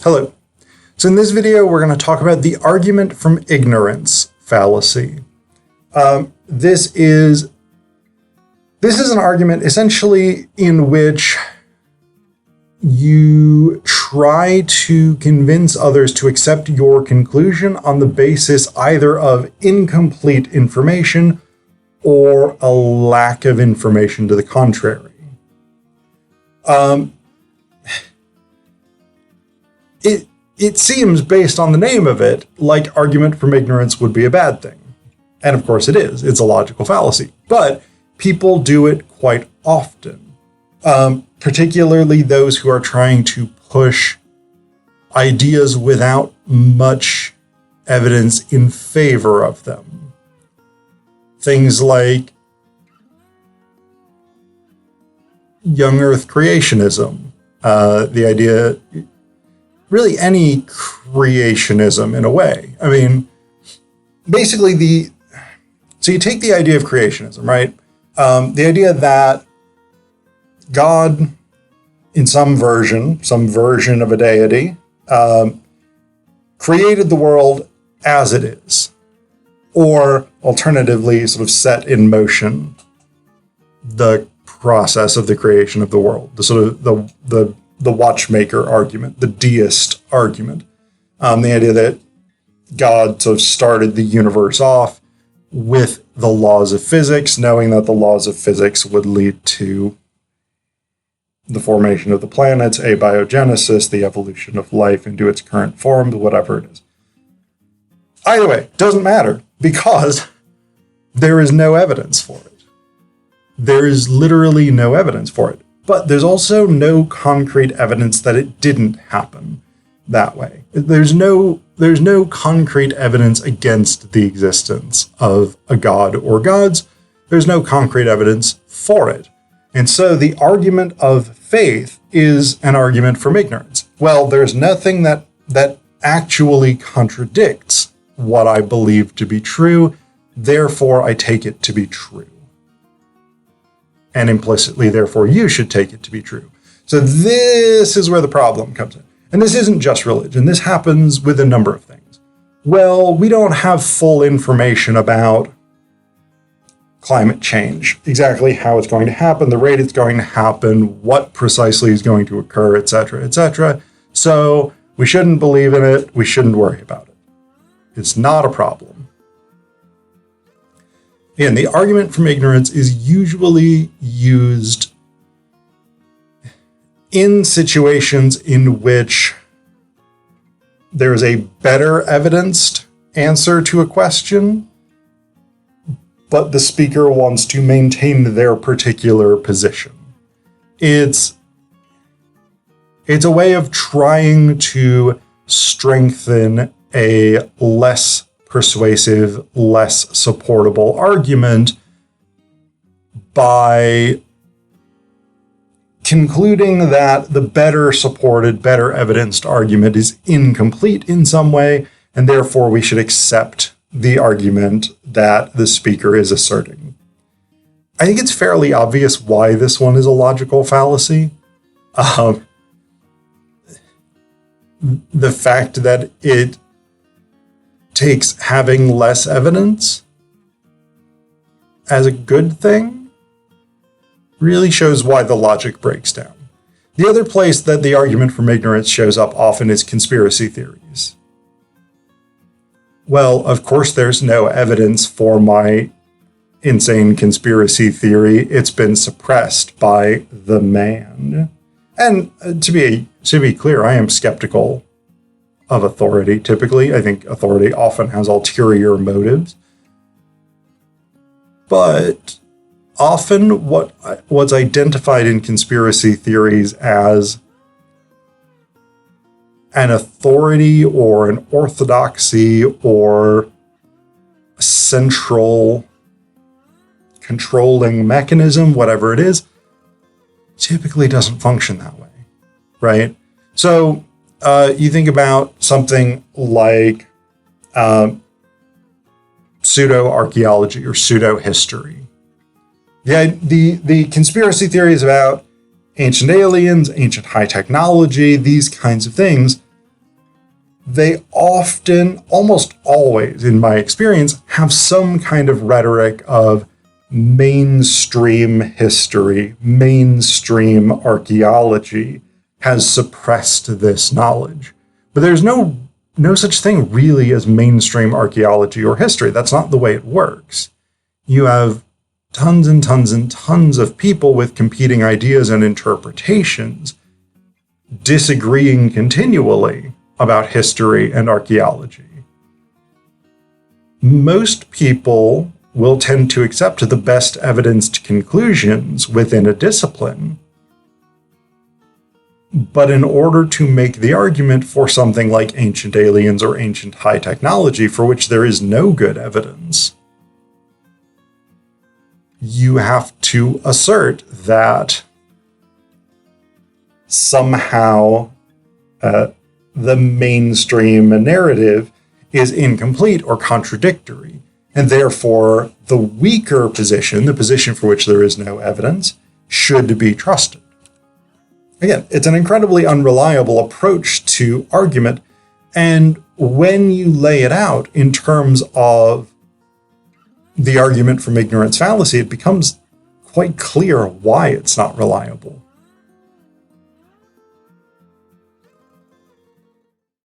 Hello. So in this video, we're going to talk about the argument from ignorance fallacy. This is an argument essentially in which you try to convince others to accept your conclusion on the basis either of incomplete information or a lack of information to the contrary. It seems, based on the name of it, like argument from ignorance would be a bad thing. And of course it is. It's a logical fallacy. But people do it quite often, particularly those who are trying to push ideas without much evidence in favor of them. Things like young Earth creationism, the idea, really any creationism in a way. I mean, basically so you take the idea of creationism, right? The idea that God, in some version of a deity, created the world as it is, or alternatively sort of set in motion the process of the creation of the world, the sort of the watchmaker argument, the deist argument, the idea that God sort of started the universe off with the laws of physics, knowing that the laws of physics would lead to the formation of the planets, abiogenesis, the evolution of life into its current form, whatever it is. Either way, doesn't matter, because there is no evidence for it. There is literally no evidence for it. But there's also no concrete evidence that it didn't happen that way. There's no concrete evidence against the existence of a god or gods. There's no concrete evidence for it. And so the argument of faith is an argument from ignorance. Well, there's nothing that actually contradicts what I believe to be true, therefore I take it to be true. And implicitly, therefore, you should take it to be true. So this is where the problem comes in. And this isn't just religion. This happens with a number of things. Well, we don't have full information about climate change, exactly how it's going to happen, the rate it's going to happen, what precisely is going to occur, etc., etc. So we shouldn't believe in it. We shouldn't worry about it. It's not a problem. Again, the argument from ignorance is usually used in situations in which there is a better evidenced answer to a question, but the speaker wants to maintain their particular position. It's a way of trying to strengthen a less persuasive, less supportable argument by concluding that the better supported, better evidenced argument is incomplete in some way, and therefore we should accept the argument that the speaker is asserting. I think it's fairly obvious why this one is a logical fallacy. The fact that it takes having less evidence as a good thing really shows why the logic breaks down. The other place that the argument from ignorance shows up often is conspiracy theories. Well, of course, there's no evidence for my insane conspiracy theory. It's been suppressed by the man. And to be clear, I am skeptical of authority. Typically, I think authority often has ulterior motives. But often what's identified in conspiracy theories as an authority or an orthodoxy or a central controlling mechanism, whatever it is, typically doesn't function that way, right? So you think about something like pseudo-archaeology or pseudo-history. The conspiracy theories about ancient aliens, ancient high technology, these kinds of things they often, almost always in my experience, have some kind of rhetoric of mainstream history, mainstream archaeology has suppressed this knowledge. But there's no such thing really as mainstream archaeology or history. That's not the way it works. You have tons and tons and tons of people with competing ideas and interpretations disagreeing continually about history and archaeology. Most people will tend to accept the best evidenced conclusions within a discipline. But in order to make the argument for something like ancient aliens or ancient high technology, for which there is no good evidence, you have to assert that somehow the mainstream narrative is incomplete or contradictory, and therefore the weaker position, the position for which there is no evidence, should be trusted. Again, it's an incredibly unreliable approach to argument, and when you lay it out in terms of the argument from ignorance fallacy, it becomes quite clear why it's not reliable.